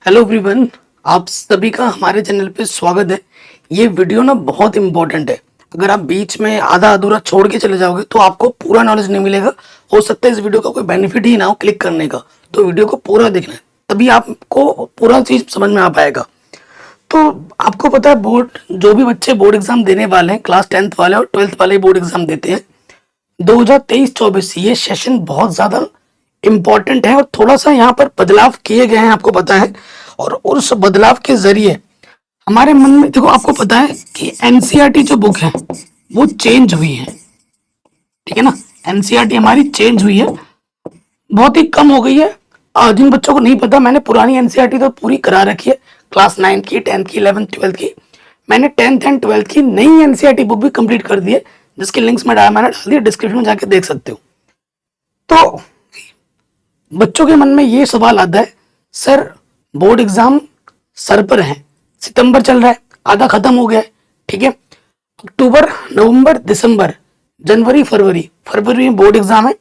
Hello everyone, आप सभी का हमारे चैनल पे स्वागत है। ये वीडियो ना बहुत इम्पोर्टेंट है। अगर आप बीच में आधा अधूरा छोड़ के चले जाओगे तो आपको पूरा नॉलेज नहीं मिलेगा। हो सकता है इस वीडियो का कोई बेनिफिट ही ना हो क्लिक करने का। तो वीडियो को पूरा देखना है, तभी आपको पूरा चीज समझ में आ पाएगा। तो आपको पता है, बोर्ड जो भी बच्चे बोर्ड एग्जाम देने वाले हैं, क्लास 10th वाले और 12th वाले बोर्ड एग्जाम देते हैं, 2023-24 ये सेशन बहुत ज्यादा इम्पोर्टेंट है और थोड़ा सा यहाँ पर बदलाव किए गए हैं, आपको पता है। और उस बदलाव के जरिए हमारे मन में, देखो आपको पता है कि एनसीईआरटी जो बुक है वो चेंज हुई है, ठीक है ना। एनसीईआरटी हमारी चेंज हुई है, बहुत ही कम हो गई है। जिन बच्चों को नहीं पता, मैंने पुरानी एनसीईआरटी तो पूरी करा रखी है, क्लास 9 की, 10th की, 11th 12th की। मैंने 10th एंड 12th की नई एनसीईआरटी बुक भी कंप्लीट कर दी है, जिसके लिंक्स मैंने डाल दिए, डिस्क्रिप्शन में जाके देख सकते हो। तो बच्चों के मन में ये सवाल आता है, सर बोर्ड एग्जाम सर पर है, सितंबर चल रहा है, आधा खत्म हो गया है, ठीक है। अक्टूबर, नवंबर, दिसंबर, जनवरी, फरवरी, फरवरी में बोर्ड एग्जाम है,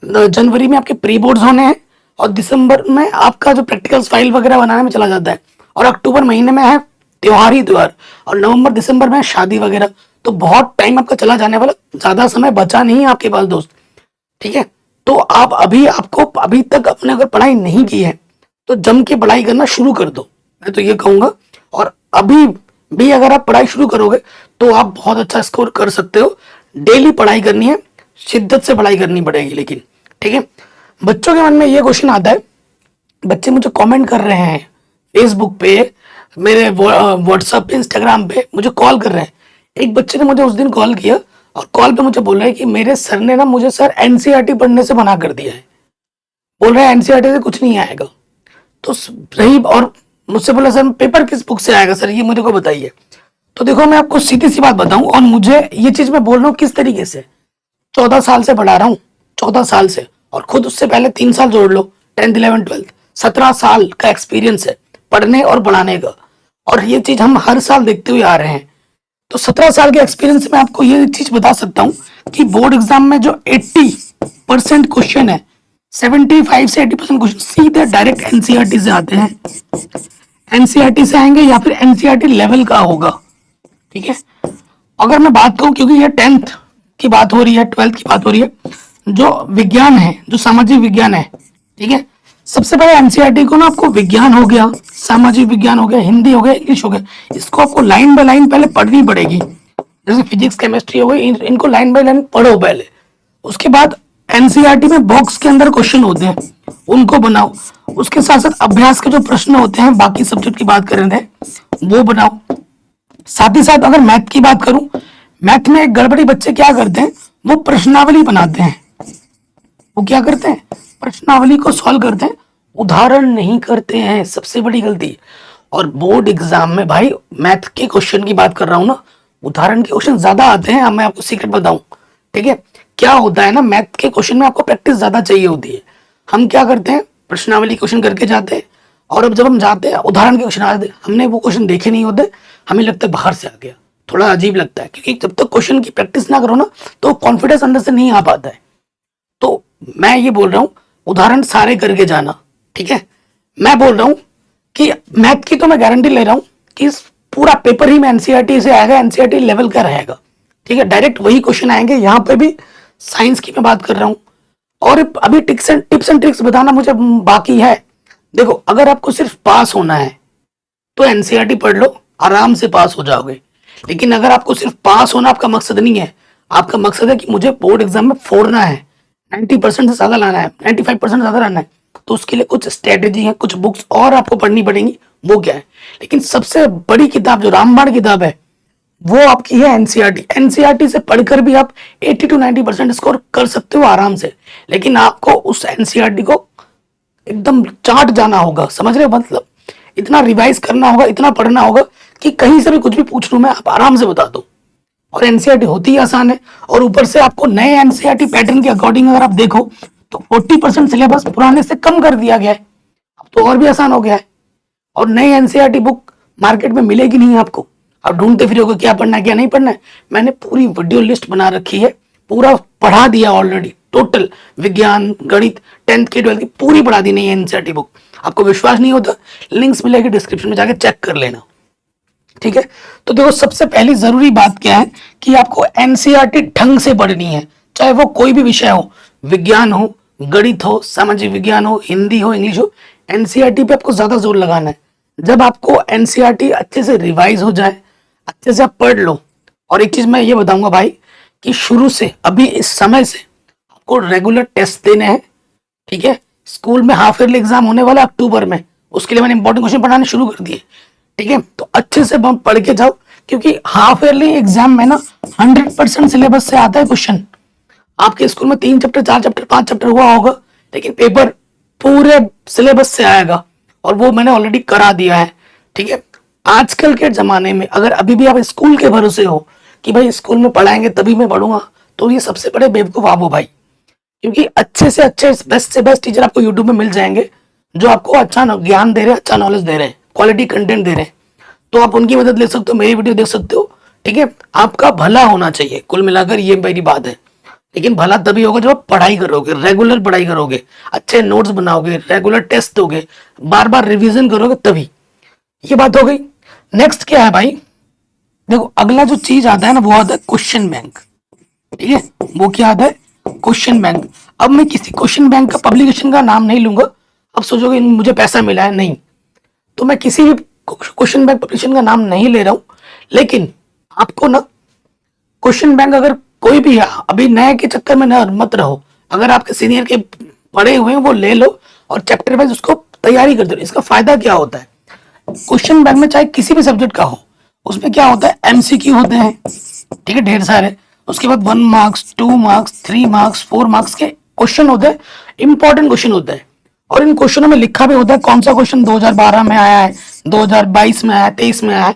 जनवरी में आपके प्री बोर्ड्स होने हैं और दिसंबर में आपका जो प्रैक्टिकल्स फाइल वगैरह बनाने में चला जाता है, और अक्टूबर महीने में है त्योहार ही त्योहार, और नवंबर दिसंबर में शादी वगैरह। तो बहुत टाइम आपका चला जाने वाला, ज्यादा समय बचा नहीं है आपके पास दोस्त, ठीक है। तो आप अभी तक अपने अगर पढ़ाई नहीं की है तो जम के पढ़ाई करना शुरू कर दो, मैं तो ये कहूंगा। और अभी भी अगर आप पढ़ाई शुरू करोगे तो आप बहुत अच्छा स्कोर कर सकते हो। डेली पढ़ाई करनी है, शिद्दत से पढ़ाई करनी पड़ेगी, लेकिन ठीक है। बच्चों के मन में ये क्वेश्चन आता है, बच्चे मुझे कमेंट कर रहे हैं फेसबुक पे, मेरे व्हाट्सएप पे, इंस्टाग्राम पे मुझे कॉल कर रहे हैं। एक बच्चे ने मुझे उस दिन कॉल किया और कॉल पे मुझे बोल रहा है कि मेरे सर ने ना मुझे सर एनसीईआरटी पढ़ने से मना कर दिया है, बोल रहे हैं एनसीईआरटी से कुछ नहीं आएगा। तो रही, और मुझसे बोला सर पेपर किस बुक से आएगा सर, ये मुझे को बताइए। तो देखो मैं आपको सीधी सी बात बताऊं, और मुझे ये चीज मैं बोल रहा हूँ किस तरीके से, 14 साल से पढ़ा रहा हूँ, 14 साल से, और खुद उससे पहले 3 साल जोड़ लो, 10th 11th 12th, 17 साल का एक्सपीरियंस है पढ़ने और पढ़ाने का। और ये चीज हम हर साल देखते हुए आ रहे हैं। तो 17 साल के एक्सपीरियंस में आपको ये चीज बता सकता हूँ कि बोर्ड एग्जाम में जो 80% क्वेश्चन है, 75 से 80% क्वेश्चन सीधे डायरेक्ट एनसीईआरटी से आते हैं। एनसीईआरटी से आएंगे या फिर एनसीईआरटी लेवल का होगा, ठीक है। अगर मैं बात करूं, क्योंकि ये 10th की बात हो रही है, 12th की बात हो रही है, जो विज्ञान है, जो सामाजिक विज्ञान है, ठीक है। सबसे पहले एनसीईआरटी को ना आपको विज्ञान हो गया, सामाजिक विज्ञान हो गया, हिंदी हो गया, इंग्लिश हो गया, इसको आपको लाइन बाय लाइन पहले पढ़नी पड़ेगी। जैसे फिजिक्स केमिस्ट्री हो गई, इनको लाइन बाय लाइन पढ़ो पहले। उसके बाद एनसीईआरटी में बॉक्स के अंदर क्वेश्चन होते हैं, उनको बनाओ। उसके साथ साथ अभ्यास के जो प्रश्न होते हैं, बाकी सब्जेक्ट की बात कर रहे थे, वो बनाओ। साथ ही साथ अगर मैथ की बात करूं, मैथ में एक गड़बड़ी बच्चे क्या करते हैं, वो प्रश्नावली बनाते हैं। वो क्या करते हैं, प्रश्नावली को सॉल्व करते हैं, उदाहरण नहीं करते हैं, सबसे बड़ी गलती। और बोर्ड एग्जाम में भाई मैथ के क्वेश्चन की बात कर रहा हूं ना, उदाहरण के क्वेश्चन ज्यादा आते हैं। अब मैं आपको सीक्रेट बताऊं, ठीक है। क्या होता है ना, मैथ के क्वेश्चन में आपको प्रैक्टिस ज्यादा चाहिए होती है। हम क्या करते हैं, प्रश्नावली क्वेश्चन करके जाते हैं, और अब जब हम जाते हैं उदाहरण के क्वेश्चन आते हैं, हमने वो क्वेश्चन देखे नहीं होते, हमें लगता है बाहर से आ गया, थोड़ा अजीब लगता है। क्योंकि जब तक क्वेश्चन की प्रैक्टिस ना करो ना, तो कॉन्फिडेंस अंदर से नहीं आ पाता है। तो मैं ये बोल रहा हूँ, उदाहरण सारे करके जाना, ठीक है। मैं बोल रहा हूँ कि मैथ की तो मैं गारंटी ले रहा हूँ कि इस पूरा पेपर ही में एनसीईआरटी से आएगा, एनसीईआरटी लेवल का रहेगा, ठीक है। डायरेक्ट वही क्वेश्चन आएंगे। यहाँ पे भी साइंस की मैं बात कर रहा हूँ, और अभी टिप्स एंड ट्रिक्स बताना मुझे बाकी है। देखो, अगर आपको सिर्फ पास होना है तो एनसीईआरटी पढ़ लो, आराम से पास हो जाओगे। लेकिन अगर आपको सिर्फ पास होना आपका मकसद नहीं है, आपका मकसद है कि मुझे बोर्ड एग्जाम में फोड़ना है, 90% से ज्यादा लाना है, 95% ज्यादा लाना है, तो उसके लिए कुछ स्ट्रेटेजी है, कुछ बुक्स और आपको पढ़नी पड़ेंगी। वो क्या है, लेकिन सबसे बड़ी किताब जो रामबाण किताब है, वो आपकी है एनसीईआरटी। एनसीईआरटी से पढ़कर भी आप 80 to 90% स्कोर कर सकते हो आराम से। लेकिन आपको उस एनसीईआरटी को एकदम चाट जाना होगा, समझ रहे हो, मतलब इतना रिवाइज करना होगा, इतना पढ़ना होगा कि कहीं से भी कुछ भी पूछ लूं मैं, आप आराम से बता दो। और एनसीईआरटी होती ही आसान है, और ऊपर से आपको नए एनसीईआरटी पैटर्न के अकॉर्डिंग अगर आप देखो तो 40% सिलेबस पुराने से कम कर दिया गया है, अब तो और भी आसान हो गया है। और नई एनसीईआरटी बुक मार्केट में मिलेगी नहीं आपको, आप ढूंढते फिरोगे क्या पढ़ना है क्या नहीं पढ़ना है। मैंने पूरी वीडियो लिस्ट बना रखी है, पूरा पढ़ा दिया ऑलरेडी, टोटल विज्ञान, गणित, 10th की 12th की पूरी पढ़ा दी नहीं है एनसीईआरटी बुक। आपको विश्वास नहीं होता, लिंक्स मिलेगी डिस्क्रिप्शन में, जाके चेक कर लेना। ठीक है, तो देखो सबसे पहली जरूरी बात क्या है कि आपको एनसीईआरटी ढंग से पढ़नी है, चाहे वो कोई भी विषय हो, विज्ञान हो, गणित हो, सामाजिक विज्ञान हो, हिंदी हो, इंग्लिश हो, एनसीईआरटी पे आपको ज्यादा जोर लगाना है। जब आपको एनसीईआरटी अच्छे से रिवाइज हो जाए, अच्छे से आप पढ़ लो। और एक चीज मैं ये बताऊंगा भाई कि शुरू से अभी इस समय से आपको रेगुलर टेस्ट देने हैं। ठीक है, स्कूल में हाफ ईयरली एग्जाम होने वाला अक्टूबर में, उसके लिए मैंने इंपॉर्टेंट क्वेश्चन पढ़ाने शुरू कर दिए। ठीक है, तो अच्छे से पढ़ के जाओ, क्योंकि हाफ ईयरली एग्जाम में ना 100% सिलेबस से आता है क्वेश्चन। आपके स्कूल में 3 चैप्टर, 4 चैप्टर, 5 चैप्टर हुआ होगा, लेकिन पेपर पूरे सिलेबस से आएगा, और वो मैंने ऑलरेडी करा दिया है। ठीक है, आजकल के जमाने में अगर अभी भी आप स्कूल के भरोसे हो कि भाई स्कूल में पढ़ाएंगे तभी मैं पढ़ूंगा, तो ये सबसे बड़े बेवकूफ आप हो भाई। क्योंकि अच्छे से अच्छे, बेस्ट से बेस्ट टीचर आपको यूट्यूब में मिल जाएंगे, जो आपको अच्छा ज्ञान दे रहे हैं, अच्छा नॉलेज दे रहे हैं, क्वालिटी कंटेंट दे रहे हैं। तो आप उनकी मदद ले सकते हो, मेरी वीडियो देख सकते हो। ठीक है, आपका भला होना चाहिए, कुल मिलाकर ये मेरी बात है। लेकिन भला तभी होगा जब आप पढ़ाई करोगे, रेगुलर पढ़ाई करोगे, अच्छे नोट्स बनाओगे, रेगुलर टेस्ट दोगे, बार बार रिवीजन करोगे, तभी। ये बात हो गई। नेक्स्ट क्या है भाई, देखो अगला जो चीज आता है ना, वो आता है क्वेश्चन बैंक। ठीक है, वो क्या आता है, क्वेश्चन बैंक। अब मैं किसी क्वेश्चन बैंक का पब्लिकेशन का नाम नहीं लूंगा, अब सोचोगे मुझे पैसा मिला है, नहीं। तो मैं किसी भी क्वेश्चन बैंक पब्लिकेशन का नाम नहीं ले रहा हूं, लेकिन आपको ना क्वेश्चन बैंक अगर कोई भी है, अभी नए के चक्कर में ना मत रहो। अगर आपके सीनियर के पढ़े हुए हैं वो ले लो, और चैप्टर वाइज उसको तैयारी कर दो। इसका फायदा क्या होता है, क्वेश्चन बैंक में चाहे किसी भी सब्जेक्ट का हो, उसमें क्या होता है, एमसीक्यू होते हैं। ठीक है, ढेर सारे। उसके बाद 1 मार्क्स, 2 मार्क्स, 3 मार्क्स, 4 मार्क्स के क्वेश्चन होते हैं, इंपॉर्टेंट क्वेश्चन होते हैं। और इन क्वेश्चनों में लिखा भी होता है कौन सा क्वेश्चन 2012 में आया है, 2022 में आया है, 23 में आया है,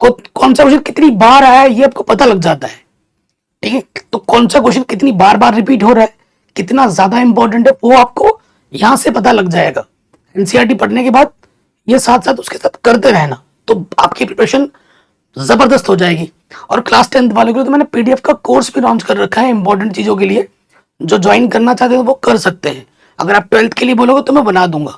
कौन सा क्वेश्चन कितनी बार आया है, ये आपको पता लग जाता है। ठीक है, तो कौन सा क्वेश्चन कितनी बार बार रिपीट हो रहा है, कितना ज्यादा इंपॉर्टेंट है, वो आपको यहां से पता लग जाएगा। एनसीईआरटी पढ़ने के बाद ये साथ साथ उसके साथ करते रहना, तो आपकी प्रिपरेशन जबरदस्त हो जाएगी। और क्लास 10th वालों के लिए तो मैंने पीडीएफ का कोर्स भी लॉन्च कर रखा है इंपॉर्टेंट चीजों के लिए, जो ज्वाइन करना चाहते हैं वो कर सकते हैं। अगर आप 12th के लिए बोलोगे तो मैं बना दूंगा।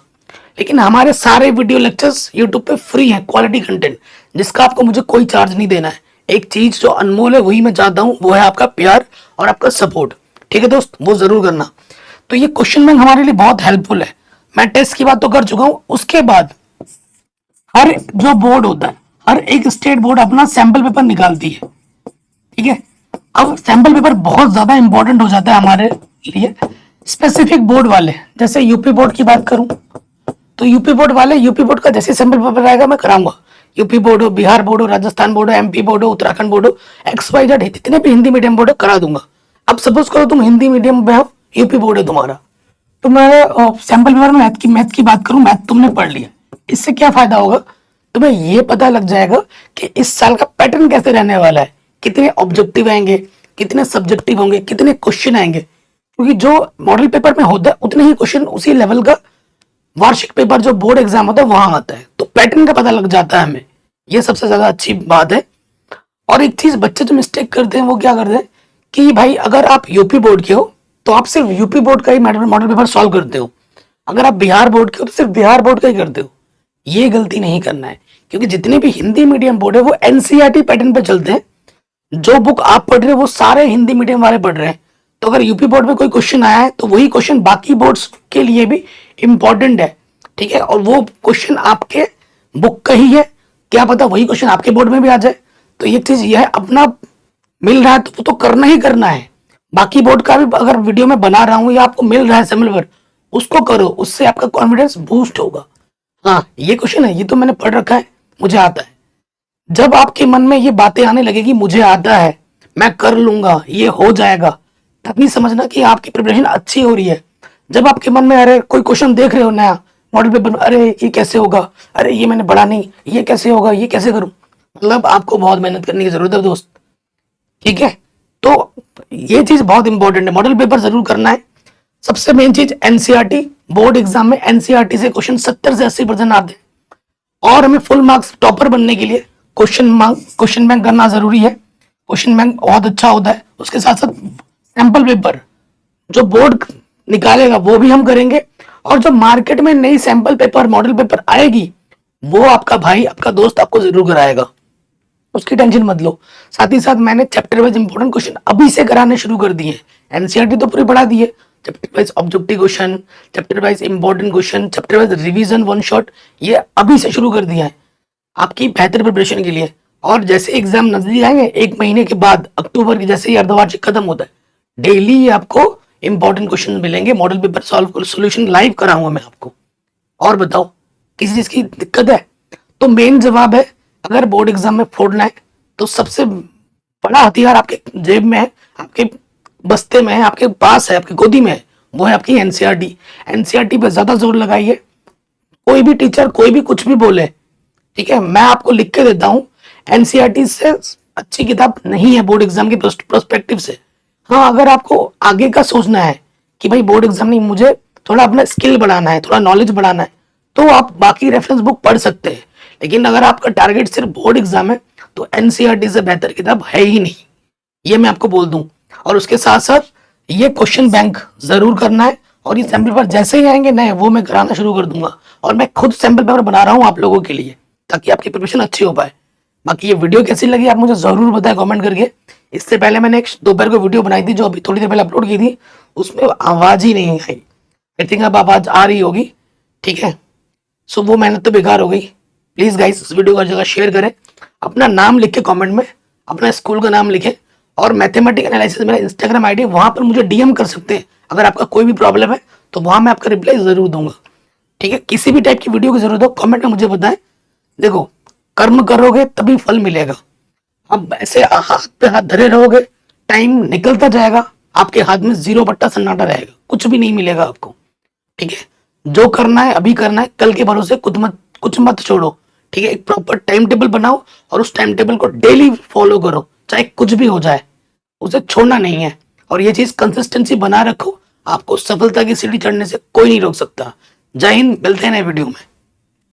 लेकिन हमारे सारे वीडियो लेक्चर्स यूट्यूब पे फ्री है, क्वालिटी कंटेंट, जिसका आपको मुझे कोई चार्ज नहीं देना है। एक चीज जो अनमोल है वही मैं चाहता हूँ, वो है आपका प्यार और आपका सपोर्ट। ठीक है दोस्त, वो जरूर करना। तो ये क्वेश्चन बैंक हमारे लिए बहुत हेल्पफुल है। मैं टेस्ट की बात तो कर चुका हूँ, उसके बाद हर जो बोर्ड होता है, हर एक स्टेट बोर्ड अपना सैंपल पेपर निकालती है। ठीक है, अब सैंपल पेपर बहुत ज्यादा इंपॉर्टेंट हो जाता है हमारे लिए। स्पेसिफिक बोर्ड वाले, जैसे यूपी बोर्ड की बात करूं, तो यूपी बोर्ड वाले, यूपी बोर्ड का जैसे सैंपल पेपर आएगा मैं कराऊंगा। यूपी बोर्ड हो, बिहार बोर्ड हो, राजस्थान बोर्ड हो, एमपी बोर्ड हो, उत्तराखंड बोर्ड हो, XYZ जितने भी हिंदी मीडियम बोर्ड है करा दूंगा। अब सपोज करो तुम हिंदी मीडियम में हो, यूपी बोर्ड है तुम्हारा, तो मैं सैंपल पेपर में मैथ की बात करूं, मैथ तुमने पढ़ लिया, इससे क्या फायदा होगा, तुम्हें ये पता लग जाएगा कि इस साल का पैटर्न कैसे रहने वाला है, कितने ऑब्जेक्टिव आएंगे, कितने सब्जेक्टिव होंगे, कितने क्वेश्चन आएंगे। क्योंकि जो मॉडल पेपर में होता है उतने ही क्वेश्चन उसी लेवल का वार्षिक पेपर जो बोर्ड एग्जाम होता है वहां आता है, तो पैटर्न का पता लग जाता है हमें। ये सबसे ज्यादा अच्छी बात है। और एक चीज बच्चे जो मिस्टेक करते हैं वो क्या करते हैं कि भाई अगर आप यूपी बोर्ड के हो तो आप सिर्फ यूपी बोर्ड का ही मॉडल पेपर सॉल्व करते हो, अगर आप बिहार बोर्ड के हो तो सिर्फ बिहार बोर्ड का ही करते हो। ये गलती नहीं करना है, क्योंकि जितने भी हिंदी मीडियम बोर्ड है वो एनसीईआरटी पैटर्न पे चलते हैं। जो बुक आप पढ़ रहे हो वो सारे हिंदी मीडियम वाले पढ़ रहे हैं, तो अगर यूपी बोर्ड में कोई क्वेश्चन आया है तो वही क्वेश्चन बाकी बोर्ड्स के लिए भी इंपॉर्टेंट है। ठीक है, और वो क्वेश्चन आपके बुक का ही है, क्या पता वही क्वेश्चन आपके बोर्ड में भी आ जाए। तो ये चीज ये है, अपना मिल रहा है तो वो तो करना ही करना है। बाकी बोर्ड का भी अगर वीडियो में बना रहा हूं या आपको मिल रहा है सिमिलर, उसको करो, उससे आपका कॉन्फिडेंस बूस्ट होगा। हाँ, ये क्वेश्चन है, ये तो मैंने पढ़ रखा है, मुझे आता है। जब आपके मन में ये बातें आने लगेगी मुझे आता है, मैं कर लूंगा, ये हो जाएगा, तभी समझना कि आपकी प्रिपरेशन अच्छी हो रही है। जब आपके मन में अरे कोई क्वेश्चन देख रहे हो नया मॉडल पेपर में, अरे ये कैसे होगा, अरे ये मैंने पढ़ा नहीं, ये कैसे होगा, ये कैसे करूं, मतलब आपको बहुत मेहनत करने की जरूरत है दोस्त। ठीक है, तो ये चीज बहुत इंपॉर्टेंट है, मॉडल पेपर जरूर करना है। सबसे मेन चीज एनसीईआरटी, बोर्ड एग्जाम में एनसीईआरटी से क्वेश्चन 70 से 80% आते हैं। और हमें फुल मार्क्स टॉपर बनने के लिए क्वेश्चन बैंक करना जरूरी है। क्वेश्चन बैंक बहुत अच्छा होता है, उसके साथ साथ सैंपल पेपर जो बोर्ड निकालेगा वो भी हम करेंगे, और जो मार्केट में नई सैंपल पेपर मॉडल पेपर आएगी वो आपका भाई आपका दोस्त आपको जरूर कराएगा, उसकी टेंशन मत लो। साथ ही साथ मैंने चैप्टर वाइज इंपॉर्टेंट क्वेश्चन अभी से कराने शुरू कर दिए। एनसीईआरटी तो पूरी पढ़ा दी है, chapter wise objective question, chapter wise important question, chapter wise revision one shot, ये अभी से शुरू कर दिया है आपकी बेहतर प्रिपरेशन के लिए। और जैसे एग्जाम नजदीक आएंगे, एक महीने के बाद अक्टूबर के जैसे ही अर्धवार्षिक खत्म होता है, डेली आपको इंपॉर्टेंट क्वेश्चन मिलेंगे, model paper solve solution live कराऊंगा मैं आपको। और बताओ किसी चीज की दिक्कत है? तो मेन जवाब है, अगर बोर्ड एग्जाम में फोड़ना है तो सबसे बड़ा हथियार आपके जेब में है, आपके बस्ते में है, आपके पास है, आपकी गोदी में है, वो है आपकी एनसीईआरटी। एनसीईआरटी पे ज्यादा जोर लगाइए। कोई भी टीचर कोई भी कुछ भी बोले, ठीक है, मैं आपको लिख के देता हूँ, एनसीईआरटी से अच्छी किताब नहीं है बोर्ड एग्जाम के प्रोस्पेक्टिव से। हाँ, अगर आपको आगे का सोचना है कि भाई बोर्ड एग्जाम नहीं, मुझे थोड़ा अपना स्किल बढ़ाना है, थोड़ा नॉलेज बढ़ाना है, तो आप बाकी रेफरेंस बुक पढ़ सकते हैं। लेकिन अगर आपका टारगेट सिर्फ बोर्ड एग्जाम है तो एनसीईआरटी से बेहतर किताब है ही नहीं, ये मैं आपको बोल दूं। और उसके साथ साथ ये क्वेश्चन बैंक जरूर करना है, और ये सैंपल पेपर जैसे ही आएंगे नए वो मैं कराना शुरू कर दूंगा। और मैं खुद सैंपल पेपर बना रहा हूँ आप लोगों के लिए, ताकि आपकी प्रिपरेशन अच्छी हो पाए। बाकी ये वीडियो कैसी लगी आप मुझे जरूर बताएं कमेंट करके। इससे पहले मैंने एक दोपहर को वीडियो बनाई थी जो अभी थोड़ी देर पहले अपलोड की थी, उसमें आवाज ही नहीं आई। आई थिंक अब आवाज आ रही होगी, ठीक है। सो वो मेहनत तो बेकार हो गई। प्लीज गाइस इस वीडियो को हर जगह शेयर करें, अपना नाम लिख के कमेंट में अपना स्कूल का नाम लिखें, और मैथमेटिक एनालिसिस मेरा इंस्टाग्राम आईडी, वहां पर मुझे डीएम कर सकते हैं। अगर आपका कोई भी प्रॉब्लम है तो वहां मैं आपका रिप्लाई जरूर दूंगा, ठीक है। किसी भी टाइप की वीडियो की जरूरत हो कमेंट में मुझे बताएं। देखो, कर्म करोगे तभी फल मिलेगा। अब ऐसे हाथ पे हाथ धरे रहोगे, टाइम निकलता जाएगा, आपके हाथ में जीरो बट्टा सन्नाटा रहेगा, कुछ भी नहीं मिलेगा आपको, ठीक है। जो करना है अभी करना है, कल के भरोसे कुछ मत छोड़ो, ठीक है। एक प्रॉपर टाइम टेबल बनाओ और उस टाइम टेबल को डेली फॉलो करो, चाहे कुछ भी हो जाए, उसे छोड़ना नहीं है। और ये चीज कंसिस्टेंसी बना रखो, आपको सफलता की सीढ़ी चढ़ने से कोई नहीं रोक सकता। जय हिंद, मिलते हैं नए वीडियो में।